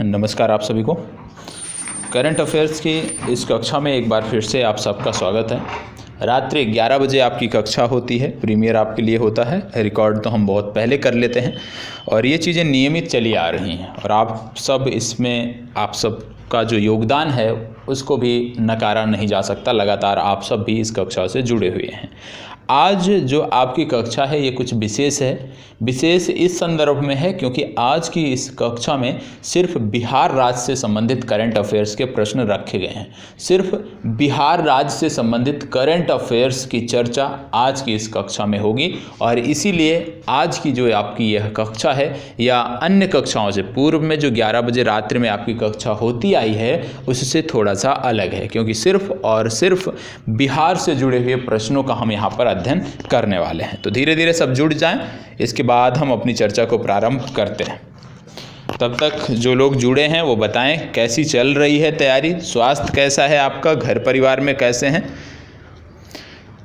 नमस्कार आप सभी को। करंट अफेयर्स की इस कक्षा में एक बार फिर से आप सबका स्वागत है। रात्रि 11 बजे आपकी कक्षा होती है, प्रीमियर आपके लिए होता है। रिकॉर्ड तो हम बहुत पहले कर लेते हैं और ये चीज़ें नियमित चली आ रही हैं और आप सब इसमें आप सब का जो योगदान है उसको भी नकारा नहीं जा सकता। लगातार आप सब भी इस कक्षा से जुड़े हुए हैं। आज जो आपकी कक्षा है ये कुछ विशेष है। विशेष इस संदर्भ में है क्योंकि आज की इस कक्षा में सिर्फ बिहार राज्य से संबंधित करंट अफेयर्स के प्रश्न रखे गए हैं। सिर्फ बिहार राज्य से संबंधित करंट अफेयर्स की चर्चा आज की इस कक्षा में होगी और इसीलिए आज की जो आपकी यह कक्षा है या अन्य कक्षाओं से पूर्व में जो 11 बजे रात्रि में आपकी कक्षा होती आई है उससे थोड़ा सा अलग है, क्योंकि सिर्फ और सिर्फ बिहार से जुड़े हुए प्रश्नों का हम यहाँ पर अध्ययन करने वाले हैं। तो धीरे धीरे सब जुड़ जाएं, इसके बाद हम अपनी चर्चा को प्रारंभ करते हैं। तब तक जो लोग जुड़े हैं वो बताएं कैसी चल रही है तैयारी, स्वास्थ्य कैसा है आपका, घर परिवार में कैसे हैं।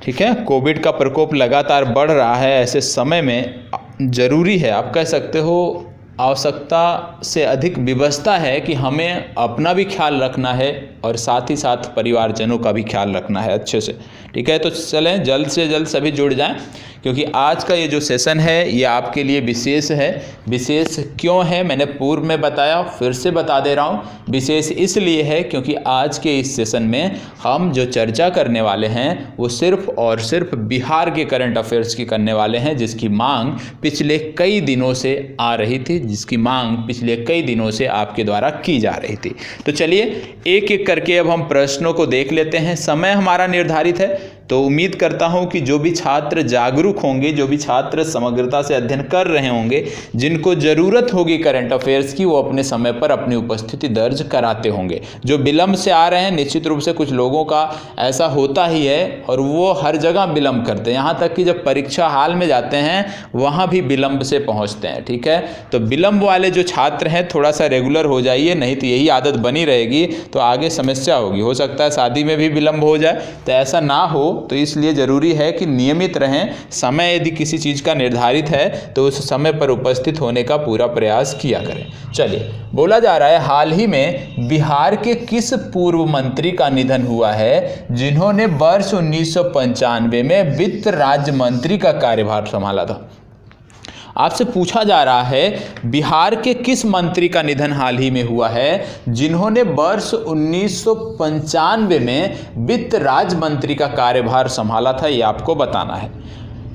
ठीक है, कोविड का प्रकोप लगातार बढ़ रहा है। ऐसे समय में ज़रूरी है, आप कह सकते हो आवश्यकता से अधिक विवशता है कि हमें अपना भी ख्याल रखना है और साथ ही साथ परिवारजनों का भी ख्याल रखना है अच्छे से। ठीक है, तो चलें जल्द से जल्द सभी जुड़ जाएं, क्योंकि आज का ये जो सेशन है ये आपके लिए विशेष है। विशेष क्यों है मैंने पूर्व में बताया, फिर से बता दे रहा हूँ। विशेष इसलिए है क्योंकि आज के इस सेशन में हम जो चर्चा करने वाले हैं वो सिर्फ और सिर्फ बिहार के करंट अफेयर्स की करने वाले हैं, जिसकी मांग पिछले कई दिनों से आ रही थी, जिसकी मांग पिछले कई दिनों से आपके द्वारा की जा रही थी। तो चलिए एक एक करके अब हम प्रश्नों को देख लेते हैं। समय हमारा निर्धारित है, तो उम्मीद करता हूं कि जो भी छात्र जागरूक होंगे, जो भी छात्र समग्रता से अध्ययन कर रहे होंगे, जिनको ज़रूरत होगी करंट अफेयर्स की, वो अपने समय पर अपनी उपस्थिति दर्ज कराते होंगे। जो विलंब से आ रहे हैं, निश्चित रूप से कुछ लोगों का ऐसा होता ही है और वो हर जगह विलंब करते हैं, यहाँ तक कि जब परीक्षा हाल में जाते हैं वहाँ भी विलंब से पहुँचते हैं। ठीक है, तो विलंब वाले जो छात्र हैं थोड़ा सा रेगुलर हो जाइए, नहीं तो यही आदत बनी रहेगी तो आगे समस्या होगी। हो सकता है शादी में भी विलंब हो जाए, तो ऐसा ना हो, तो इसलिए ज़रूरी है कि नियमित रहें। समय यदि किसी चीज़ का निर्धारित है तो उस समय पर उपस्थित होने का पूरा प्रयास किया करें। चलिए, बोला जा रहा है हाल ही में बिहार के किस पूर्व मंत्री का निधन हुआ है जिन्होंने वर्ष 1995 में वित्त राज्य मंत्री का कार्यभार संभाला था। आपसे पूछा जा रहा है बिहार के किस मंत्री का निधन हाल ही में हुआ है जिन्होंने वर्ष 1995 में वित्त राज्य मंत्री का कार्यभार संभाला था, ये आपको बताना है।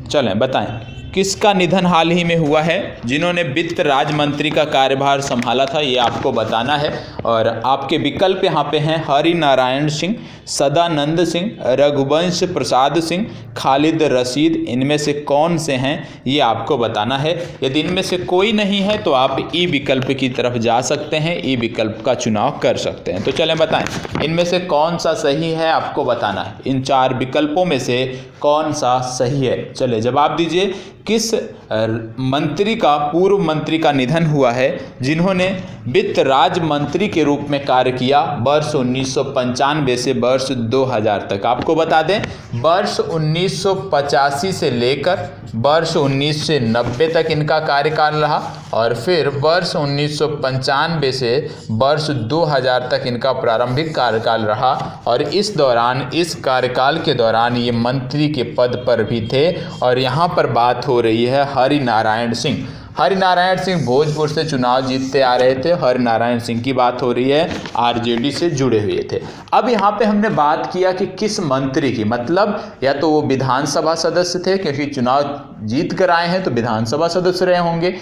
चलें बताएं किसका निधन हाल ही में हुआ है जिन्होंने वित्त राज्य मंत्री का कार्यभार संभाला था, ये आपको बताना है। और आपके विकल्प यहाँ पे हैं हरि नारायण सिंह, सदानंद सिंह, रघुवंश प्रसाद सिंह, खालिद रशीद। इनमें से कौन से हैं ये आपको बताना है। यदि इनमें से कोई नहीं है तो आप ई विकल्प की तरफ जा सकते हैं, ई विकल्प का चुनाव कर सकते हैं। तो चलें बताएं इनमें से कौन सा सही है, आपको बताना है। इन 4 विकल्पों में से कौन सा सही है, चले जवाब दीजिए। किस मंत्री का, पूर्व मंत्री का निधन हुआ है जिन्होंने वित्त राज्य मंत्री के रूप में कार्य किया वर्ष 1995 से वर्ष 2000 तक। आपको बता दें वर्ष 1985 से लेकर वर्ष 1990 तक इनका कार्यकाल रहा और फिर वर्ष 1995 से वर्ष 2000 तक इनका प्रारंभिक कार्यकाल रहा। और इस दौरान, इस कार्यकाल के दौरान ये मंत्री के पद पर भी थे। और यहाँ पर बात हो रही है हरि नारायण सिंह। हरि नारायण सिंह भोजपुर से चुनाव जीतते आ रहे थे। हरि नारायण सिंह की बात हो रही है, आरजेडी से जुड़े हुए थे। अब यहाँ पे हमने बात किया कि किस मंत्री की, मतलब या तो वो विधानसभा सदस्य थे क्योंकि चुनाव जीत कर आए हैं तो विधानसभा सदस्य रहे होंगे।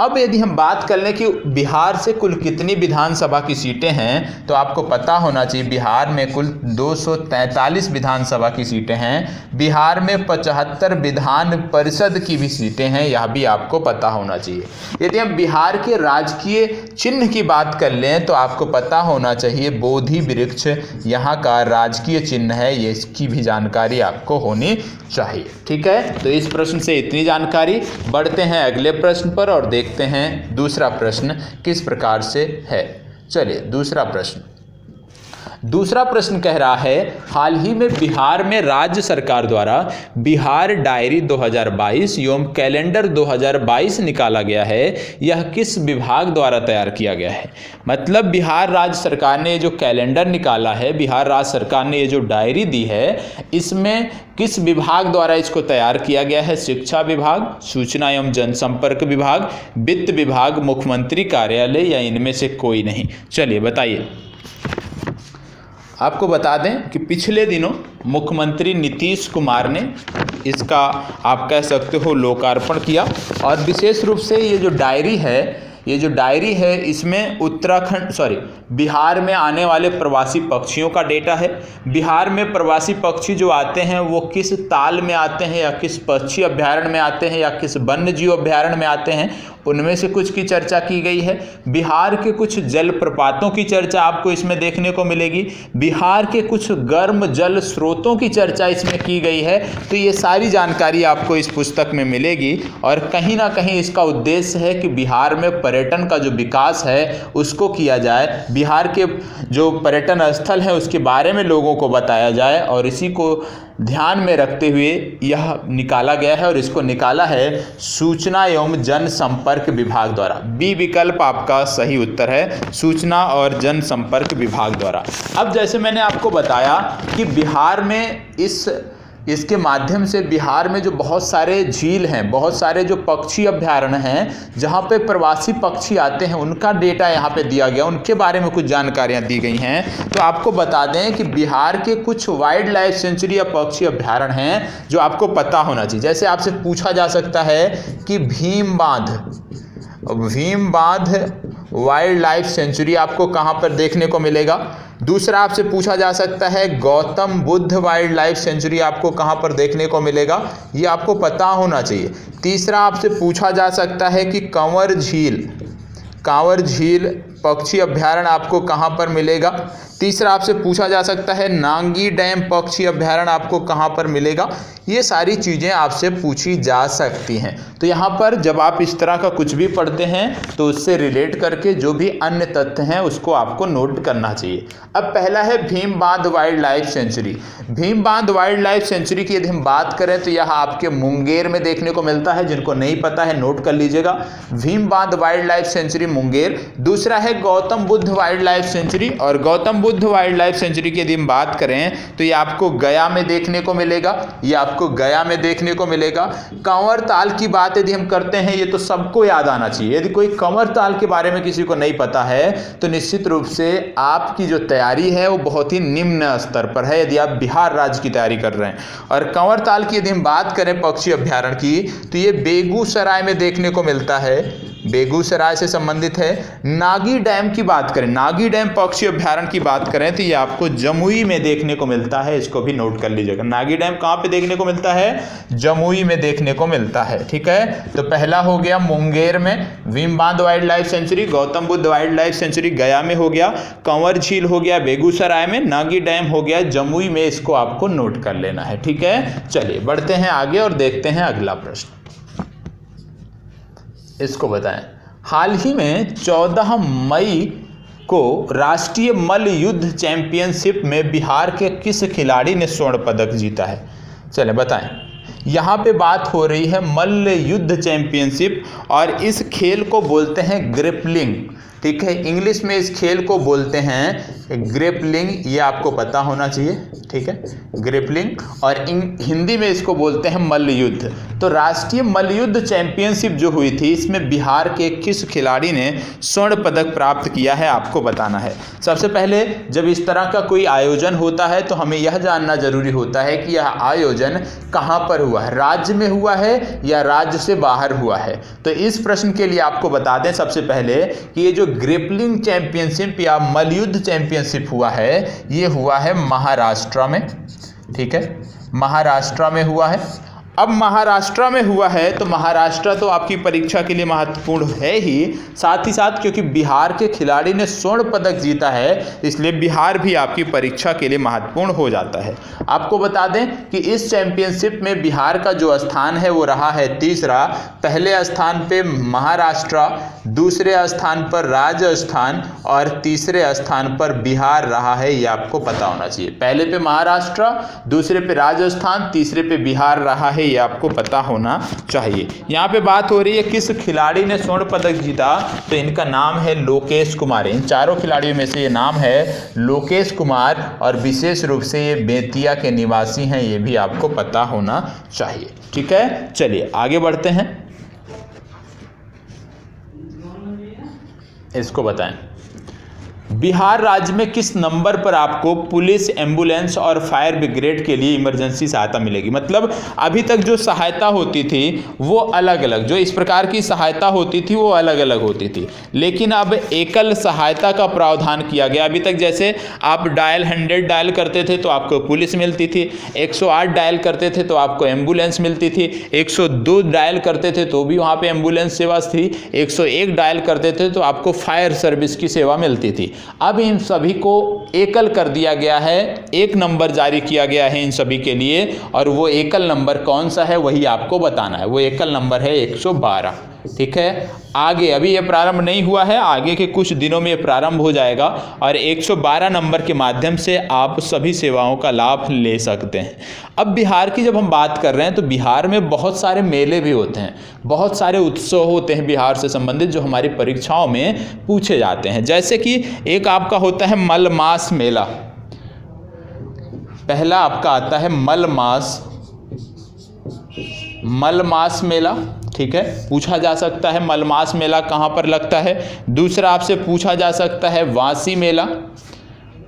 अब यदि हम बात कर लें कि बिहार से कुल कितनी विधानसभा की सीटें हैं, तो आपको पता होना चाहिए बिहार में कुल 243 विधानसभा की सीटें हैं। बिहार में 75 विधान परिषद की भी सीटें हैं, यह भी आपको पता होना चाहिए। यदि हम बिहार के राजकीय चिन्ह की बात कर लें तो आपको पता होना चाहिए बोधि वृक्ष यहाँ का राजकीय चिन्ह है, ये इसकी भी जानकारी आपको होनी चाहिए। ठीक है, तो इस प्रश्न से इतनी जानकारी। बढ़ते हैं अगले प्रश्न पर और देखते हैं दूसरा प्रश्न किस प्रकार से है। चलिए दूसरा प्रश्न, दूसरा प्रश्न कह रहा है हाल ही में बिहार में राज्य सरकार द्वारा बिहार डायरी 2022 एवं कैलेंडर 2022 निकाला गया है, यह किस विभाग द्वारा तैयार किया गया है। मतलब बिहार राज्य सरकार ने जो कैलेंडर निकाला है, बिहार राज्य सरकार ने ये जो डायरी दी है, इसमें किस विभाग द्वारा इसको तैयार किया गया है। शिक्षा विभाग, सूचना एवं जनसंपर्क विभाग, वित्त विभाग, मुख्यमंत्री कार्यालय या इनमें से कोई नहीं। चलिए बताइए। आपको बता दें कि पिछले दिनों मुख्यमंत्री नीतीश कुमार ने इसका आप कह सकते हो लोकार्पण किया, और विशेष रूप से ये जो डायरी है इसमें बिहार में आने वाले प्रवासी पक्षियों का डेटा है। बिहार में प्रवासी पक्षी जो आते हैं वो किस ताल में आते हैं, या किस पक्षी अभ्यारण्य में आते हैं, या किस वन्य जीव अभ्यारण्य में आते हैं, उनमें से कुछ की चर्चा की गई है। बिहार के कुछ जलप्रपातों की चर्चा आपको इसमें देखने को मिलेगी। बिहार के कुछ गर्म जल स्रोतों की चर्चा इसमें की गई है। तो ये सारी जानकारी आपको इस पुस्तक में मिलेगी, और कहीं ना कहीं इसका उद्देश्य है कि बिहार में पर्यटन का जो विकास है उसको किया जाए, बिहार के जो पर्यटन स्थल हैं उसके बारे में लोगों को बताया जाए, और इसी को ध्यान में रखते हुए यह निकाला गया है। और इसको निकाला है सूचना एवं जनसंपर्क विभाग द्वारा। बी विकल्प आपका सही उत्तर है, सूचना और जनसंपर्क विभाग द्वारा। अब जैसे मैंने आपको बताया कि बिहार में इसके माध्यम से बिहार में जो बहुत सारे झील हैं, बहुत सारे जो पक्षी अभ्यारण्य हैं जहाँ पे प्रवासी पक्षी आते हैं, उनका डेटा यहाँ पे दिया गया, उनके बारे में कुछ जानकारियाँ दी गई हैं। तो आपको बता दें कि बिहार के कुछ वाइल्ड लाइफ सेंचुरी या पक्षी अभ्यारण्य हैं जो आपको पता होना चाहिए। जैसे आपसे पूछा जा सकता है कि भीम बांध वाइल्ड लाइफ सेंचुरी आपको कहाँ पर देखने को मिलेगा। दूसरा आपसे पूछा जा सकता है Gautam Buddha wildlife century आपको कहाँ पर देखने को मिलेगा, ये आपको पता होना चाहिए। तीसरा आपसे पूछा जा सकता है कि कांवर झील पक्षी अभ्यारण्य आपको कहाँ पर मिलेगा। तीसरा आपसे पूछा जा सकता है नांगी डैम पक्षी अभ्यारण्य आपको कहाँ पर मिलेगा। ये सारी चीज़ें आपसे पूछी जा सकती हैं। तो यहाँ पर जब आप इस तरह का कुछ भी पढ़ते हैं तो उससे रिलेट करके जो भी अन्य तथ्य हैं उसको आपको नोट करना चाहिए। अब पहला है भीम बांध वाइल्ड लाइफ सेंचुरी। भीम बांध वाइल्ड लाइफ सेंचुरी की यदि हम बात करें तो यह आपके मुंगेर में देखने को मिलता है। जिनको नहीं पता है नोट कर लीजिएगा, भीम बांध वाइल्ड लाइफ सेंचुरी मुंगेर। दूसरा है Gautam Buddha wildlife sanctuary, और Gautam Buddha wildlife sanctuary की यदि हम बात करें तो ये आपको गया में देखने को मिलेगा, कंवर ताल की बात यदि हम करते हैं, ये तो सबको याद आना चाहिए। यदि कोई कंवर ताल के बारे में किसी को नहीं पता है तो निश्चित रूप से आपकी जो तैयारी है वो बहुत ही निम्न स्तर पर है, यदि आप बिहार राज्य की तैयारी कर रहे हैं। और कंवर ताल की यदि हम बात करें पक्षी अभ्यारण्य की, तो ये बेगूसराय में देखने को मिलता है, बेगूसराय से संबंधित है। नागी डैम की बात करें, नागी डैम पक्षी अभ्यारण्य की बात करें तो ये आपको जमुई में देखने को मिलता है, इसको भी नोट कर लीजिएगा। नागी डैम कहाँ पे देखने को मिलता है? जमुई में देखने को मिलता है। ठीक है, तो पहला हो गया मुंगेर में भीम बांध wild life sanctuary, Gautam Buddha wildlife century गया में हो गया, कंवर झील हो गया बेगूसराय में, नागी डैम हो गया जमुई में, इसको आपको नोट कर लेना है। ठीक है, चलिए बढ़ते हैं आगे और देखते हैं अगला प्रश्न। इसको बताएं, हाल ही में 14 मई को राष्ट्रीय मल्ल युद्ध चैंपियनशिप में बिहार के किस खिलाड़ी ने स्वर्ण पदक जीता है? चले बताएं। यहाँ पे बात हो रही है मल्ल युद्ध चैंपियनशिप, और इस खेल को बोलते हैं ग्रिपलिंग। ठीक है, इंग्लिश में इस खेल को बोलते हैं ग्रिपलिंग, ये आपको पता होना चाहिए। ठीक है, ग्रिपलिंग, और हिंदी में इसको बोलते हैं मल्ल युद्ध। तो राष्ट्रीय मल्ल युद्ध चैंपियनशिप जो हुई थी, इसमें बिहार के किस खिलाड़ी ने स्वर्ण पदक प्राप्त किया है आपको बताना है। सबसे पहले जब इस तरह का कोई आयोजन होता है तो हमें यह जानना जरूरी होता है कि यह आयोजन कहाँ पर हुआ है, राज्य में हुआ है या राज्य से बाहर हुआ है। तो इस प्रश्न के लिए आपको बता दें सबसे पहले कि ये जो ग्रिपलिंग चैंपियनशिप या मल्ल युद्ध चैंपियनशिप हुआ है, ये हुआ है महाराष्ट्र में। ठीक है, महाराष्ट्र में हुआ है। अब महाराष्ट्र में हुआ है तो महाराष्ट्र तो आपकी परीक्षा के लिए महत्वपूर्ण है ही, साथ ही साथ क्योंकि बिहार के खिलाड़ी ने स्वर्ण पदक जीता है इसलिए बिहार भी आपकी परीक्षा के लिए महत्वपूर्ण हो जाता है। आपको बता दें कि इस चैंपियनशिप में बिहार का जो स्थान है वो रहा है तीसरा। पहले स्थान पे महाराष्ट्र, दूसरे स्थान पर राजस्थान और तीसरे स्थान पर बिहार रहा है, ये आपको पता होना चाहिए। पहले पे महाराष्ट्र, दूसरे पे राजस्थान, तीसरे पे बिहार रहा है, ये आपको पता होना चाहिए। यहाँ पे बात हो रही है किस खिलाड़ी ने स्वर्ण पदक जीता, तो इनका नाम है लोकेश कुमार। इन चारों खिलाड़ियों में से ये नाम है लोकेश कुमार और विशेष रूप से ये बेतिया के निवासी हैं, ये भी आपको पता होना चाहिए। ठीक है, चलिए आगे बढ़ते हैं, इसको बताएं। बिहार राज्य में किस नंबर पर आपको पुलिस, एम्बुलेंस और फायर ब्रिगेड के लिए इमरजेंसी सहायता मिलेगी। मतलब अभी तक जो सहायता होती थी वो अलग अलग, जो इस प्रकार की सहायता होती थी वो अलग अलग होती थी, लेकिन अब एकल सहायता का प्रावधान किया गया। अभी तक जैसे आप डायल 100 डायल करते थे तो आपको पुलिस मिलती थी, 108 डायल करते थे तो आपको एम्बुलेंस मिलती थी, 102 डायल करते थे तो भी वहाँ पे एम्बुलेंस सेवा थी, 101 डायल करते थे तो आपको फायर सर्विस की सेवा मिलती थी। अब इन सभी को एकल कर दिया गया है, एक नंबर जारी किया गया है इन सभी के लिए, और वो एकल नंबर कौन सा है वही आपको बताना है। वो एकल नंबर है 112। ठीक है, आगे अभी ये प्रारंभ नहीं हुआ है, आगे के कुछ दिनों में ये प्रारंभ हो जाएगा और 112 नंबर के माध्यम से आप सभी सेवाओं का लाभ ले सकते हैं। अब बिहार की जब हम बात कर रहे हैं तो बिहार में बहुत सारे मेले भी होते हैं, बहुत सारे उत्सव होते हैं बिहार से संबंधित जो हमारी परीक्षाओं में पूछे जाते हैं। जैसे कि एक आपका होता है मलमास मेला, पहला आपका आता है मलमास मेला। ठीक है, पूछा जा सकता है मलमास मेला कहाँ पर लगता है। दूसरा आपसे पूछा जा सकता है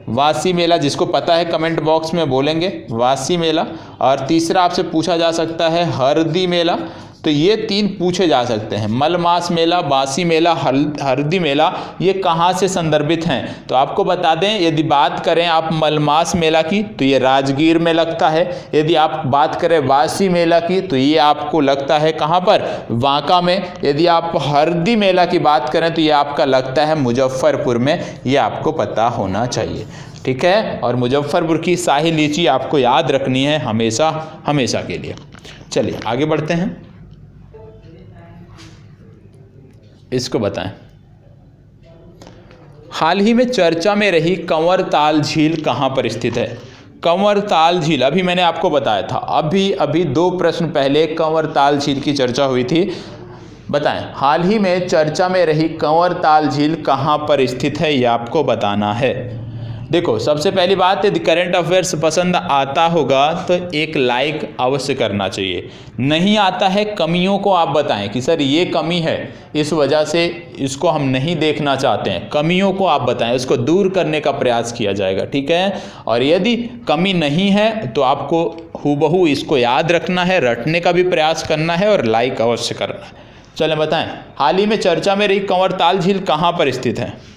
वासी मेला, जिसको पता है कमेंट बॉक्स में बोलेंगे वासी मेला। और तीसरा आपसे पूछा जा सकता है हरदी मेला। तो ये 3 पूछे जा सकते हैं, मलमास मेला, बासी मेला, हरदी मेला, ये कहाँ से संदर्भित हैं। तो आपको बता दें, यदि बात करें आप मलमास मेला की तो ये राजगीर में लगता है, यदि आप बात करें बासी मेला की तो ये आपको लगता है कहाँ पर, बांका में, यदि आप हरदी मेला की बात करें तो ये आपका लगता है मुजफ्फरपुर में, ये आपको पता होना चाहिए। ठीक है, और मुजफ्फरपुर की शाही लीची आपको याद रखनी है हमेशा हमेशा के लिए। चलिए आगे बढ़ते हैं, इसको बताएं। हाल ही में चर्चा में रही कंवरताल झील कहाँ पर स्थित है। कंवरताल झील अभी मैंने आपको बताया था, अभी 2 प्रश्न पहले कंवरताल झील की चर्चा हुई थी। बताएं, हाल ही में चर्चा में रही कंवरताल झील कहाँ पर स्थित है, ये आपको बताना है। देखो, सबसे पहली बात, यदि करंट अफेयर्स पसंद आता होगा तो एक लाइक अवश्य करना चाहिए। नहीं आता है, कमियों को आप बताएं कि सर ये कमी है, इस वजह से इसको हम नहीं देखना चाहते हैं, कमियों को आप बताएं, उसको दूर करने का प्रयास किया जाएगा। ठीक है, और यदि कमी नहीं है तो आपको हूबहू इसको याद रखना है, रटने का भी प्रयास करना है और लाइक अवश्य करना है। चलें बताएं, हाल ही में चर्चा में रही कंवरताल झील कहाँ पर स्थित है।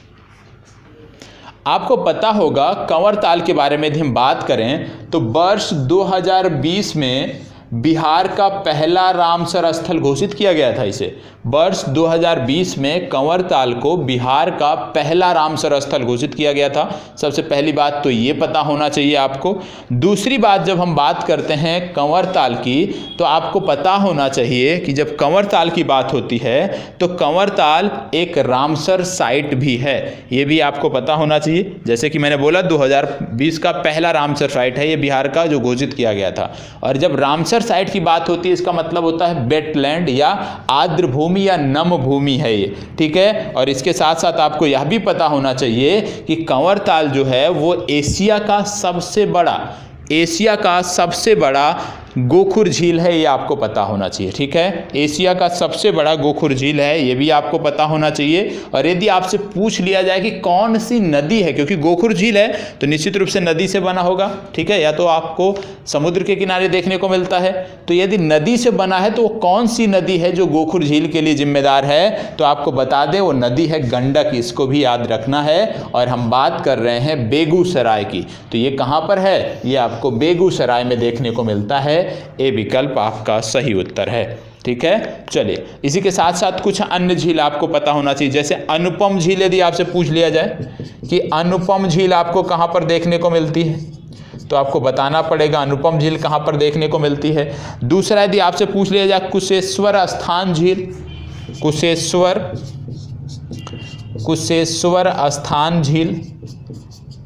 आपको पता होगा, कंवरताल के बारे में यदि हम बात करें तो वर्ष 2020 में बिहार का पहला रामसर स्थल घोषित किया गया था। इसे वर्ष 2020 में कंवरताल को बिहार का पहला रामसर स्थल घोषित किया गया था। सबसे पहली बात तो ये पता होना चाहिए आपको। दूसरी बात, जब हम बात करते हैं कंवरताल की तो आपको पता होना चाहिए कि जब कंवरताल की बात होती है तो कंवरताल एक रामसर साइट भी है, ये भी आपको पता होना चाहिए। जैसे कि मैंने बोला 2020 का पहला रामसर साइट है ये बिहार का, जो घोषित किया गया था। और जब रामसर साइट की बात होती है इसका मतलब होता है वेटलैंड या आर्द्र भूमि या नम भूमि है ये। ठीक है, और इसके साथ साथ आपको यह भी पता होना चाहिए कि कंवरताल जो है वो एशिया का सबसे बड़ा गोखुर झील है, ये आपको पता होना चाहिए। ठीक है, एशिया का सबसे बड़ा गोखुर झील है, ये भी आपको पता होना चाहिए। और यदि आपसे पूछ लिया जाए कि कौन सी नदी है, क्योंकि गोखुर झील है तो निश्चित रूप से नदी से बना होगा। ठीक है, या तो आपको समुद्र के किनारे देखने को मिलता है, तो यदि नदी से बना है तो वो कौन सी नदी है जो गोखुर झील के लिए जिम्मेदार है, तो आपको बता दें वो नदी है गंडक, इसको भी याद रखना है। और हम बात कर रहे हैं बेगूसराय की, तो ये कहाँ पर है, ये आपको बेगूसराय में देखने को मिलता है। ए विकल्प आपका सही उत्तर है। ठीक है, चलिए इसी के साथ साथ कुछ अन्य झील आपको पता होना चाहिए। जैसे अनुपम झील यदि आपसे पूछ लिया जाए कि अनुपम झील आपको कहाँ पर देखने को मिलती है, तो आपको बताना पड़ेगा अनुपम झील कहाँ पर देखने को मिलती है। दूसरा, यदि आपसे पूछ लिया जाए कुशेश्वर स्थान झील, कुशेश्वर स्थान झील,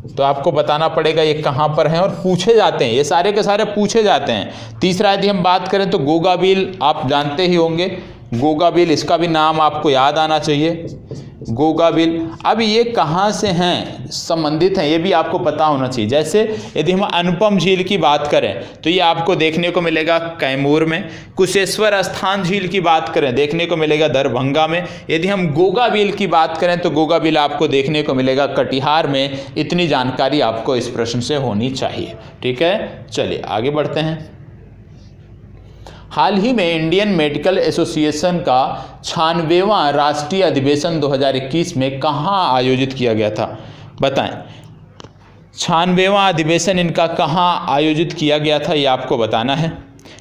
तो आपको बताना पड़ेगा ये कहाँ पर है, और पूछे जाते हैं, ये सारे के सारे पूछे जाते हैं। तीसरा, यदि हम बात करें तो गोगाबिल आप जानते ही होंगे, गोगाबिल, इसका भी नाम आपको याद आना चाहिए, गोगाबिल। अब ये कहाँ से हैं, संबंधित हैं, ये भी आपको पता होना चाहिए। जैसे यदि हम अनुपम झील की बात करें तो ये आपको देखने को मिलेगा कैमूर में। कुशेश्वर स्थान झील की बात करें देखने को मिलेगा दरभंगा में। यदि हम गोगाबिल की बात करें तो गोगाबिल आपको देखने को मिलेगा कटिहार में। इतनी जानकारी आपको इस प्रश्न से होनी चाहिए। ठीक है, चलिए आगे बढ़ते हैं। हाल ही में इंडियन मेडिकल एसोसिएशन का 96वां राष्ट्रीय अधिवेशन 2021 में कहाँ आयोजित किया गया था, बताएं। 96वां अधिवेशन इनका कहाँ आयोजित किया गया था, ये आपको बताना है।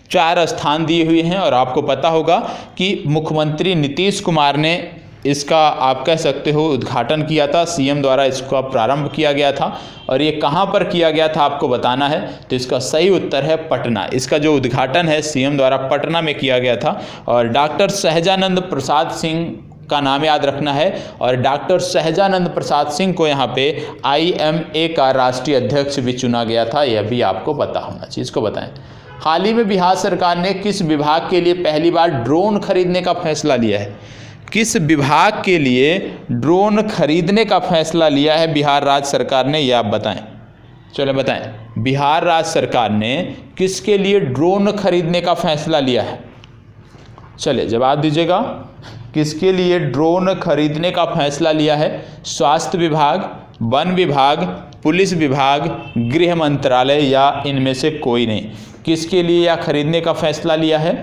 4 स्थान दिए हुए हैं और आपको पता होगा कि मुख्यमंत्री नीतीश कुमार ने इसका आप कह सकते हो उद्घाटन किया था, सीएम द्वारा इसका प्रारंभ किया गया था। और ये कहाँ पर किया गया था आपको बताना है। तो इसका सही उत्तर है पटना। इसका जो उद्घाटन है सीएम द्वारा पटना में किया गया था। और डॉक्टर सहजानंद प्रसाद सिंह का नाम याद रखना है। और डॉक्टर सहजानंद प्रसाद सिंह को यहाँ पे IMA का राष्ट्रीय अध्यक्ष भी चुना गया था, यह भी आपको पता होना चाहिए। इसको बताएं। हाल ही में बिहार सरकार ने किस विभाग के लिए पहली बार ड्रोन खरीदने का फैसला लिया है? किस विभाग के लिए ड्रोन खरीदने का फैसला लिया है बिहार राज्य सरकार ने, ये आप बताएं। चलो बताएं, बिहार राज्य सरकार ने किसके लिए ड्रोन खरीदने का फैसला लिया है? चलिए जवाब दीजिएगा। किसके लिए ड्रोन खरीदने का फैसला लिया है? स्वास्थ्य विभाग, वन विभाग, पुलिस विभाग, गृह मंत्रालय या इनमें से कोई नहीं? किसके लिए यह खरीदने का फैसला लिया है,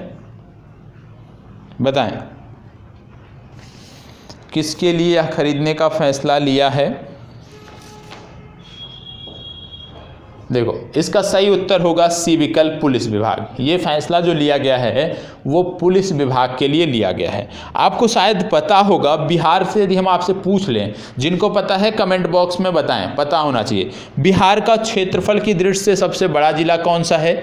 बताएं। किसके लिए यह खरीदने का फैसला लिया है? देखो, इसका सही उत्तर होगा सी विकल्प, पुलिस विभाग। ये फैसला जो लिया गया है वो पुलिस विभाग के लिए लिया गया है। आपको शायद पता होगा, बिहार से यदि हम आपसे पूछ लें, जिनको पता है कमेंट बॉक्स में बताएं, पता होना चाहिए। बिहार का क्षेत्रफल की दृष्टि से सबसे बड़ा जिला कौन सा है?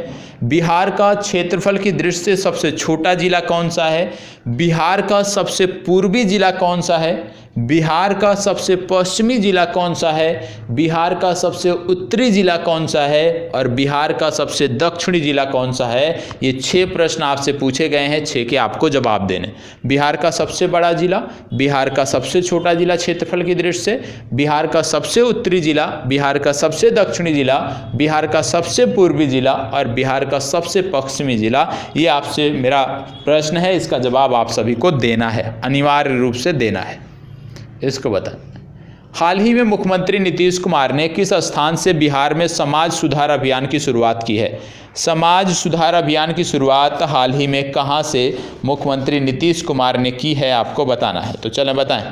बिहार का क्षेत्रफल की दृष्टि से सबसे छोटा जिला कौन सा है? बिहार का सबसे पूर्वी जिला कौन सा है? बिहार का सबसे पश्चिमी जिला कौन सा है? बिहार का सबसे उत्तरी जिला कौन सा है? और बिहार का सबसे दक्षिणी जिला कौन सा है? ये 6 प्रश्न आपसे पूछे गए हैं, 6 के आपको जवाब देने। बिहार का सबसे बड़ा जिला, बिहार का सबसे छोटा जिला क्षेत्रफल की दृष्टि से, बिहार का सबसे उत्तरी जिला, बिहार का सबसे दक्षिणी जिला, बिहार का सबसे पूर्वी जिला और बिहार का सबसे पश्चिमी जिला। ये आपसे मेरा प्रश्न है, इसका जवाब आप सभी को देना है, अनिवार्य रूप से देना है। इसको बताएं। हाल ही में मुख्यमंत्री नीतीश कुमार ने किस स्थान से बिहार में समाज सुधार अभियान की शुरुआत की है? समाज सुधार अभियान की शुरुआत हाल ही में कहां से मुख्यमंत्री नीतीश कुमार ने की है, आपको बताना है। तो चलें बताएं,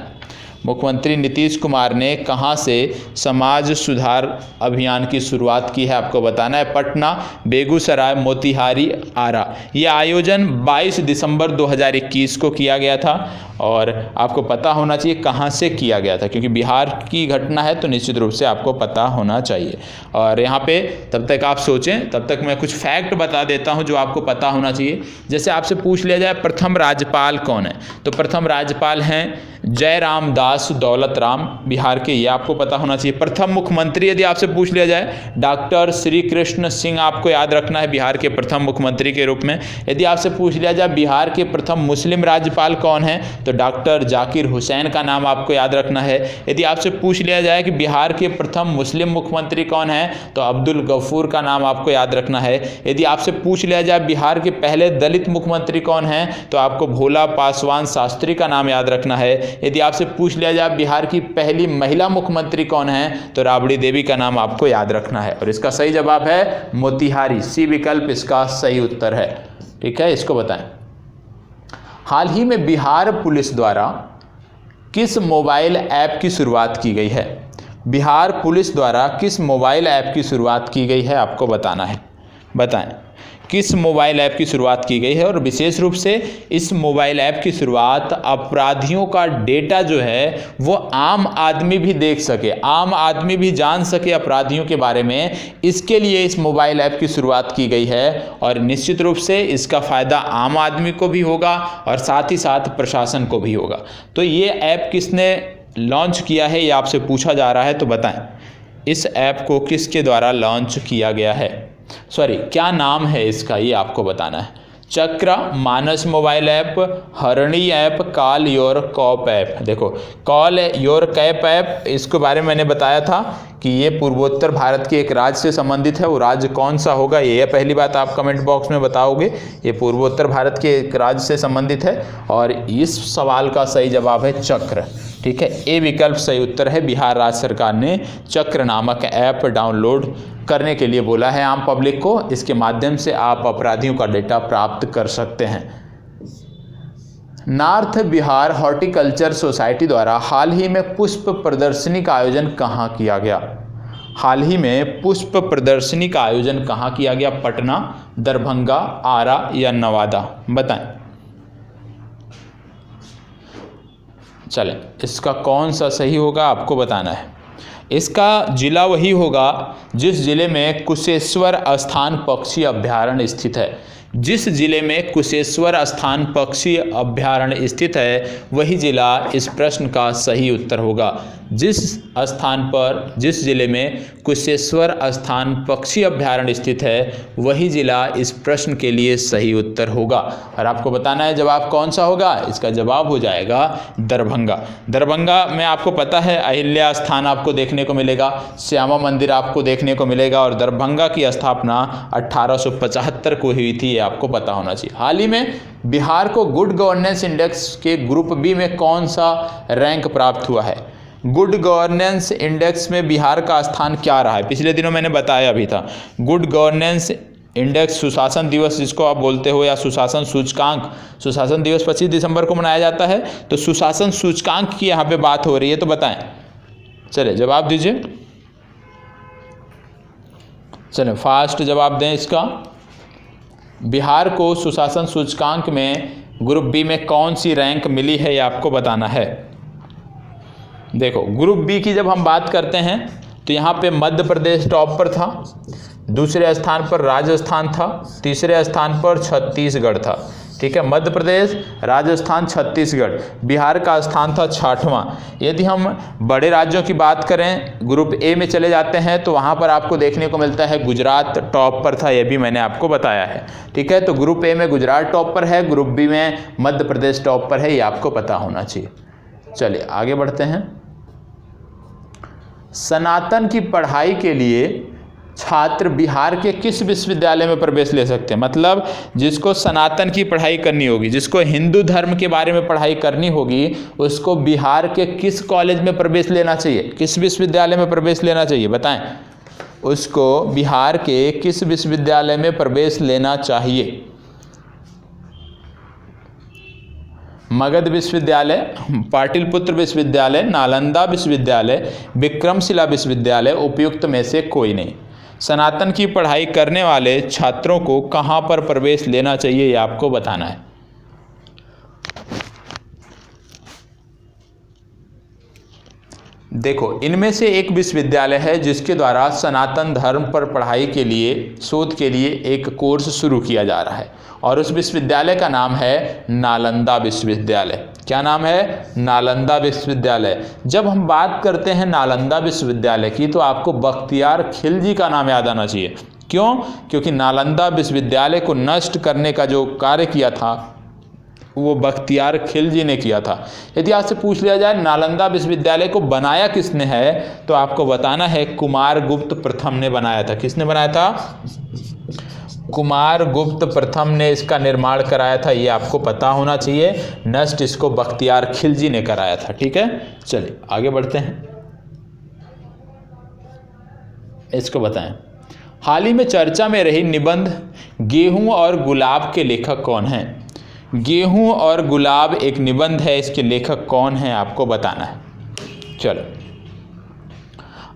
मुख्यमंत्री नीतीश कुमार ने कहां से समाज सुधार अभियान की शुरुआत की है, आपको बताना है। पटना, बेगूसराय, मोतिहारी, आरा। ये आयोजन 22 दिसंबर 2021 को किया गया था और आपको पता होना चाहिए कहां से किया गया था, क्योंकि बिहार की घटना है तो निश्चित रूप से आपको पता होना चाहिए। और यहाँ पे तब तक आप सोचें, तब तक मैं कुछ फैक्ट बता देता हूँ जो आपको पता होना चाहिए। जैसे आपसे पूछ लिया जाए प्रथम राज्यपाल कौन है, तो प्रथम राज्यपाल हैं जयराम दास दौलत राम, बिहार के, ये आपको पता होना चाहिए। प्रथम मुख्यमंत्री यदि आपसे पूछ लिया जाए, डॉक्टर श्री कृष्ण सिंह, आपको याद रखना है, बिहार के प्रथम मुख्यमंत्री के रूप में। यदि आपसे पूछ लिया जाए बिहार के प्रथम मुस्लिम राज्यपाल कौन है, तो डॉक्टर जाकिर हुसैन का नाम आपको याद रखना है। यदि आपसे पूछ लिया जाए कि बिहार के प्रथम मुस्लिम मुख्यमंत्री कौन है, तो अब्दुल गफूर का नाम आपको याद रखना है। यदि आपसे पूछ लिया जाए बिहार के पहले दलित मुख्यमंत्री कौन है, तो आपको भोला पासवान शास्त्री का नाम याद रखना है। यदि आपसे पूछ लिया जाए बिहार की पहली महिला मुख्यमंत्री कौन है, तो राबड़ी देवी का नाम आपको याद रखना है। और इसका सही जवाब है मोतिहारी, सी विकल्प इसका सही उत्तर है। ठीक है, इसको बताएं। हाल ही में बिहार पुलिस द्वारा किस मोबाइल ऐप की शुरुआत की गई है? बिहार पुलिस द्वारा किस मोबाइल ऐप की शुरुआत की गई है, आपको बताना है, बताएं। किस मोबाइल ऐप की शुरुआत की गई है, और विशेष रूप से इस मोबाइल ऐप की शुरुआत अपराधियों का डेटा जो है वो आम आदमी भी देख सके, आम आदमी भी जान सके अपराधियों के बारे में, इसके लिए इस मोबाइल ऐप की शुरुआत की गई है। और निश्चित रूप से इसका फ़ायदा आम आदमी को भी होगा और साथ ही साथ प्रशासन को भी होगा। तो ये ऐप किसने लॉन्च किया है ये आपसे पूछा जा रहा है, तो बताएं इस ऐप को किसके द्वारा लॉन्च किया गया है, सॉरी क्या नाम है इसका, ये आपको बताना है। चक्र, मानस मोबाइल ऐप, हरणी app, call your cop app. देखो कॉल योर कैप ऐप, इसके बारे में मैंने बताया था कि ये पूर्वोत्तर भारत के एक राज्य से संबंधित है। वो राज्य कौन सा होगा ये पहली बात आप कमेंट बॉक्स में बताओगे। ये पूर्वोत्तर भारत के एक राज्य से संबंधित है और इस सवाल का सही जवाब है चक्र। ठीक है, ए विकल्प सही उत्तर है। बिहार राज्य सरकार ने चक्र नामक ऐप डाउनलोड करने के लिए बोला है आम पब्लिक को। इसके माध्यम से आप अपराधियों का डेटा प्राप्त कर सकते हैं। नॉर्थ बिहार हॉर्टिकल्चर सोसाइटी द्वारा हाल ही में पुष्प प्रदर्शनी का आयोजन कहाँ किया गया? हाल ही में पुष्प प्रदर्शनी का आयोजन कहाँ किया गया? पटना, दरभंगा, आरा या नवादा? बताएं। चलें, इसका कौन सा सही होगा आपको बताना है। इसका जिला वही होगा जिस जिले में कुशेश्वर स्थान पक्षी अभ्यारण्य स्थित है। जिस जिले में कुशेश्वर स्थान पक्षी अभ्यारण्य स्थित है वही जिला इस प्रश्न का सही उत्तर होगा। जिस स्थान पर, जिस जिले में कुशेश्वर स्थान पक्षी अभ्यारण्य स्थित है वही जिला इस प्रश्न के लिए सही उत्तर होगा। और आपको बताना है जवाब कौन सा होगा। इसका जवाब हो जाएगा दरभंगा। दरभंगा में आपको पता है अहिल्या स्थान आपको देखने को मिलेगा, श्यामा मंदिर आपको देखने को मिलेगा और दरभंगा की स्थापना 1875 को हुई थी, ये आपको पता होना चाहिए। हाल ही में बिहार को गुड गवर्नेंस इंडेक्स के ग्रुप बी में कौन सा रैंक प्राप्त हुआ है? गुड गवर्नेंस इंडेक्स में बिहार का स्थान क्या रहा है? पिछले दिनों मैंने बताया भी था। गुड गवर्नेंस इंडेक्स, सुशासन दिवस जिसको आप बोलते हो या सुशासन सूचकांक, सुशासन दिवस 25 दिसंबर को मनाया जाता है, तो सुशासन सूचकांक की यहाँ पे बात हो रही है, तो बताएं। चले जवाब दीजिए, चलें फास्ट जवाब दें इसका। बिहार को सुशासन सूचकांक में ग्रुप बी में कौन सी रैंक मिली है ये आपको बताना है। देखो ग्रुप बी की जब हम बात करते हैं तो यहाँ पे मध्य प्रदेश टॉप पर था, दूसरे स्थान पर राजस्थान था, तीसरे स्थान पर छत्तीसगढ़ था। ठीक है, मध्य प्रदेश, राजस्थान, छत्तीसगढ़। बिहार का स्थान था 6वां। यदि हम बड़े राज्यों की बात करें, ग्रुप ए में चले जाते हैं तो वहाँ पर आपको देखने को मिलता है गुजरात टॉप पर था, ये भी मैंने आपको बताया है। ठीक है, तो ग्रुप ए में गुजरात टॉप पर है, ग्रुप बी में मध्य प्रदेश टॉप पर है, ये आपको पता होना चाहिए। चलिए आगे बढ़ते हैं। सनातन की पढ़ाई के लिए छात्र बिहार के किस विश्वविद्यालय में प्रवेश ले सकते हैं? मतलब जिसको सनातन की पढ़ाई करनी होगी, जिसको हिंदू धर्म के बारे में पढ़ाई करनी होगी, उसको बिहार के किस कॉलेज में प्रवेश लेना चाहिए, किस विश्वविद्यालय में प्रवेश लेना चाहिए? बताएं। उसको बिहार के किस विश्वविद्यालय में प्रवेश लेना चाहिए? मगध विश्वविद्यालय, पाटलिपुत्र विश्वविद्यालय, नालंदा विश्वविद्यालय, विक्रमशिला विश्वविद्यालय, उपयुक्त में से कोई नहीं। सनातन की पढ़ाई करने वाले छात्रों को कहाँ पर प्रवेश लेना चाहिए ये आपको बताना है। देखो इनमें से एक विश्वविद्यालय है जिसके द्वारा सनातन धर्म पर पढ़ाई के लिए, शोध के लिए एक कोर्स शुरू किया जा रहा है और उस विश्वविद्यालय का नाम है नालंदा विश्वविद्यालय। क्या नाम है? नालंदा विश्वविद्यालय। जब हम बात करते हैं नालंदा विश्वविद्यालय की तो आपको बख्तियार खिलजी का नाम याद आना चाहिए। क्यों? क्योंकि नालंदा विश्वविद्यालय को नष्ट करने का जो कार्य किया था वो बख्तियार खिलजी ने किया था। यदि आपसे पूछ लिया जाए नालंदा विश्वविद्यालय को बनाया किसने है तो आपको बताना है कुमारगुप्त प्रथम ने बनाया था। किसने बनाया था? कुमारगुप्त प्रथम ने इसका निर्माण कराया था, ये आपको पता होना चाहिए। नष्ट इसको बख्तियार खिलजी ने कराया था। ठीक है, चलिए आगे बढ़ते हैं, इसको बताएं। हाल ही में चर्चा में रही निबंध गेहूं और गुलाब के लेखक कौन हैं? गेहूं और गुलाब एक निबंध है, इसके लेखक कौन हैं आपको बताना है। चलो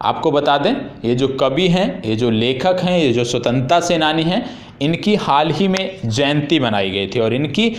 आपको बता दें, ये जो कवि हैं, ये जो लेखक हैं, ये जो स्वतंत्रता सेनानी हैं, इनकी हाल ही में जयंती मनाई गई थी और इनकी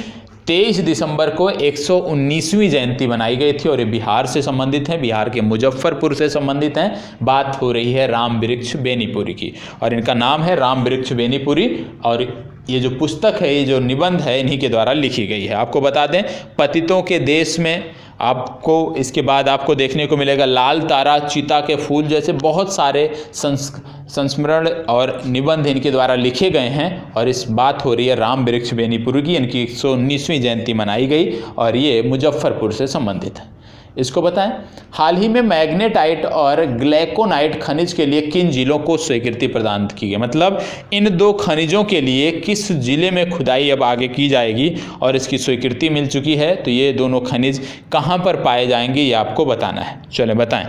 23 दिसंबर को 119वीं जयंती मनाई गई थी और ये बिहार से संबंधित हैं, बिहार के मुजफ्फरपुर से संबंधित हैं। बात हो रही है राम वृक्ष बेनीपुरी की और इनका नाम है राम वृक्ष बेनीपुरी और ये जो पुस्तक है, ये जो निबंध है, इन्हीं के द्वारा लिखी गई है। आपको बता दें, पतितों के देश में आपको इसके बाद आपको देखने को मिलेगा लाल तारा, चीता के फूल जैसे बहुत सारे संस्मरण और निबंध इनके द्वारा लिखे गए हैं। और इस बात हो रही है राम वृक्ष बेनीपुरी की, इनकी 119वीं जयंती मनाई गई और ये मुजफ्फरपुर से संबंधित है। इसको बताएं, हाल ही में मैग्नेटाइट और ग्लैकोनाइट खनिज के लिए किन जिलों को स्वीकृति प्रदान की गई, मतलब इन दो खनिजों के लिए किस जिले में खुदाई अब आगे की जाएगी और इसकी स्वीकृति मिल चुकी है। तो ये दोनों खनिज कहाँ पर पाए जाएंगे ये आपको बताना है। चलें बताएं,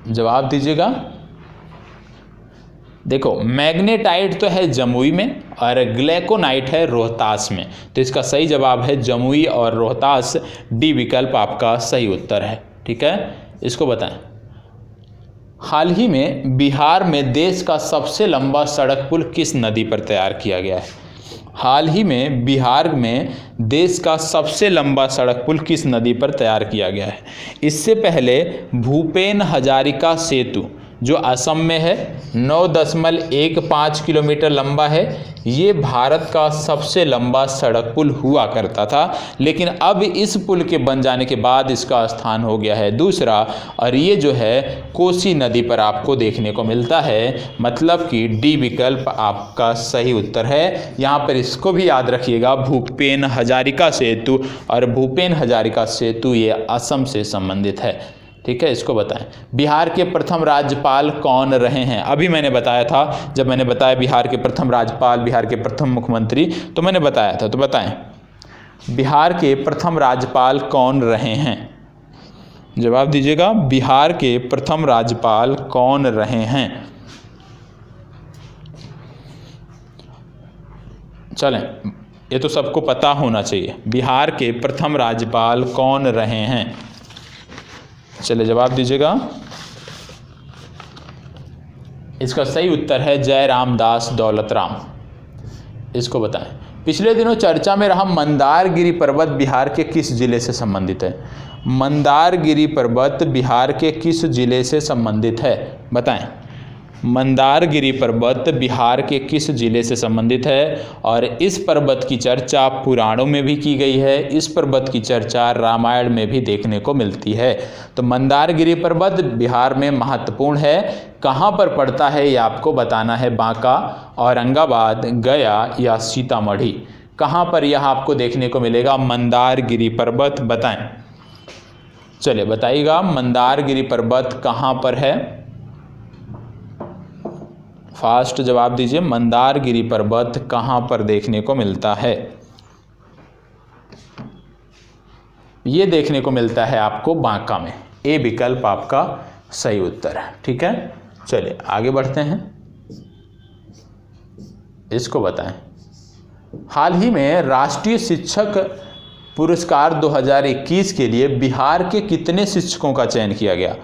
जवाब दीजिएगा। देखो, मैग्नेटाइट तो है जमुई में और ग्लैकोनाइट है रोहतास में, तो इसका सही जवाब है जमुई और रोहतास। डी विकल्प आपका सही उत्तर है। ठीक है, इसको बताएं, हाल ही में बिहार में देश का सबसे लंबा सड़क पुल किस नदी पर तैयार किया गया है? हाल ही में बिहार में देश का सबसे लंबा सड़क पुल किस नदी पर तैयार किया गया है? इससे पहले भूपेन हजारिका सेतु जो असम में है 9.15 किलोमीटर लंबा है। ये भारत का सबसे लंबा सड़क पुल हुआ करता था, लेकिन अब इस पुल के बन जाने के बाद इसका स्थान हो गया है दूसरा और ये जो है कोसी नदी पर आपको देखने को मिलता है। मतलब कि डी विकल्प आपका सही उत्तर है। यहाँ पर इसको भी याद रखिएगा, भूपेन हजारिका सेतु, और भूपेन हजारिका सेतु ये असम से संबंधित है। ठीक है, इसको बताएं, बिहार के प्रथम राज्यपाल कौन रहे हैं? अभी मैंने बताया था, जब मैंने बताया बिहार के प्रथम राज्यपाल, बिहार के प्रथम मुख्यमंत्री, तो मैंने बताया था। तो बताएं, बिहार के प्रथम राज्यपाल कौन रहे हैं? जवाब दीजिएगा, बिहार के प्रथम राज्यपाल कौन रहे हैं? चलें, ये तो सबको पता होना चाहिए, बिहार के प्रथम राज्यपाल कौन रहे हैं? चलिए जवाब दीजिएगा। इसका सही उत्तर है जयराम दास दौलतराम। इसको बताएं, पिछले दिनों चर्चा में रहा मंदारगिरी पर्वत बिहार के किस जिले से संबंधित है? मंदारगिरी पर्वत बिहार के किस जिले से संबंधित है? बताएं, मंदारगिरी पर्वत बिहार के किस जिले से संबंधित है? और इस पर्वत की चर्चा पुराणों में भी की गई है, इस पर्वत की चर्चा रामायण में भी देखने को मिलती है। तो मंदारगिरी पर्वत बिहार में महत्वपूर्ण है। कहाँ पर पड़ता है ये आपको बताना है, बांका, औरंगाबाद, गया या सीतामढ़ी। कहाँ पर यह आपको देखने को मिलेगा मंदारगिरी पर्वत? बताएं, चलिए बताइएगा, मंदारगिरी पर्वत कहाँ पर है? फास्ट जवाब दीजिए, मंदारगिरी पर्वत कहाँ पर देखने को मिलता है? ये देखने को मिलता है आपको बांका में। ए विकल्प आपका सही उत्तर है। ठीक है, चलिए आगे बढ़ते हैं। इसको बताएं, हाल ही में राष्ट्रीय शिक्षक पुरस्कार 2021 के लिए बिहार के कितने शिक्षकों का चयन किया गया?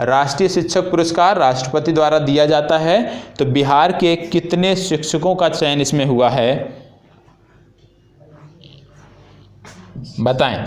राष्ट्रीय शिक्षक पुरस्कार राष्ट्रपति द्वारा दिया जाता है, तो बिहार के कितने शिक्षकों का चयन इसमें हुआ है? बताएं।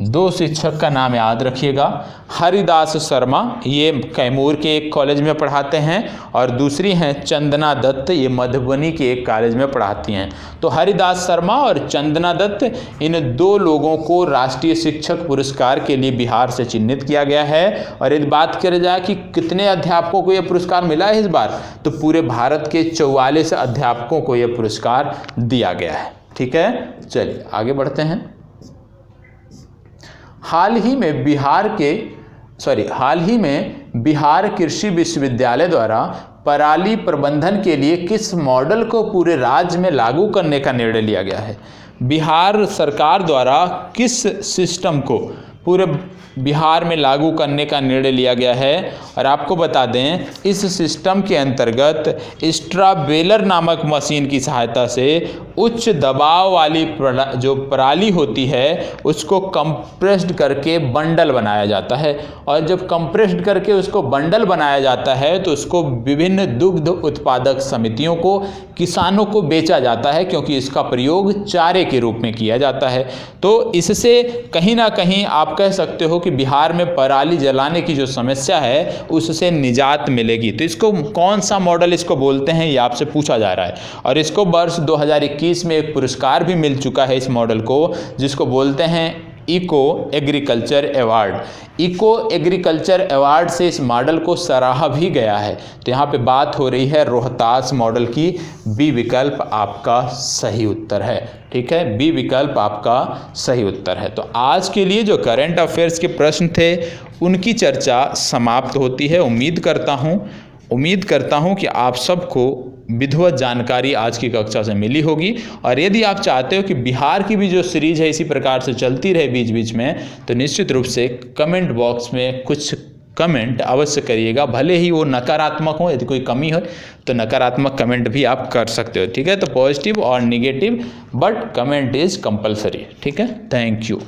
2 शिक्षक का नाम याद रखिएगा, हरिदास शर्मा, ये कैमूर के एक कॉलेज में पढ़ाते हैं, और दूसरी हैं चंदना दत्त, ये मधुबनी के एक कॉलेज में पढ़ाती हैं। तो हरिदास शर्मा और चंदना दत्त, इन 2 लोगों को राष्ट्रीय शिक्षक पुरस्कार के लिए बिहार से चिन्हित किया गया है। और यदि बात करें जाए कि कितने अध्यापकों को यह पुरस्कार मिला है इस बार, तो पूरे भारत के 44 अध्यापकों को यह पुरस्कार दिया गया है। ठीक है, चलिए आगे बढ़ते हैं। हाल ही में बिहार कृषि विश्वविद्यालय द्वारा पराली प्रबंधन के लिए किस मॉडल को पूरे राज्य में लागू करने का निर्णय लिया गया है? बिहार सरकार द्वारा किस सिस्टम को पूरे बिहार में लागू करने का निर्णय लिया गया है? और आपको बता दें, इस सिस्टम के अंतर्गत स्ट्रा बेलर नामक मशीन की सहायता से उच्च दबाव वाली जो प्रणाली होती है उसको कंप्रेस्ड करके बंडल बनाया जाता है, और जब कंप्रेस्ड करके उसको बंडल बनाया जाता है तो उसको विभिन्न दुग्ध उत्पादक समितियों को, किसानों को बेचा जाता है, क्योंकि इसका प्रयोग चारे के रूप में किया जाता है। तो इससे कहीं ना कहीं आप कह सकते हो कि बिहार में पराली जलाने की जो समस्या है उससे निजात मिलेगी। तो इसको कौन सा मॉडल इसको बोलते हैं ये आपसे पूछा जा रहा है, और इसको वर्ष 2021 में एक पुरस्कार भी मिल चुका है इस मॉडल को, जिसको बोलते हैं eco agriculture award. Eco agriculture award से इस मॉडल को सराहा भी गया है। तो यहाँ पे बात हो रही है रोहतास मॉडल की। बी विकल्प आपका सही उत्तर है। ठीक है, बी विकल्प आपका सही उत्तर है। तो आज के लिए जो करंट अफेयर्स के प्रश्न थे उनकी चर्चा समाप्त होती है। उम्मीद करता हूँ कि आप सबको विधिवत जानकारी आज की कक्षा से मिली होगी, और यदि आप चाहते हो कि बिहार की भी जो सीरीज है इसी प्रकार से चलती रहे बीच बीच में, तो निश्चित रूप से कमेंट बॉक्स में कुछ कमेंट अवश्य करिएगा, भले ही वो नकारात्मक हो। यदि कोई कमी हो तो नकारात्मक कमेंट भी आप कर सकते हो। ठीक है, तो पॉजिटिव और negative, but comment is compulsory. ठीक है, थैंक यू।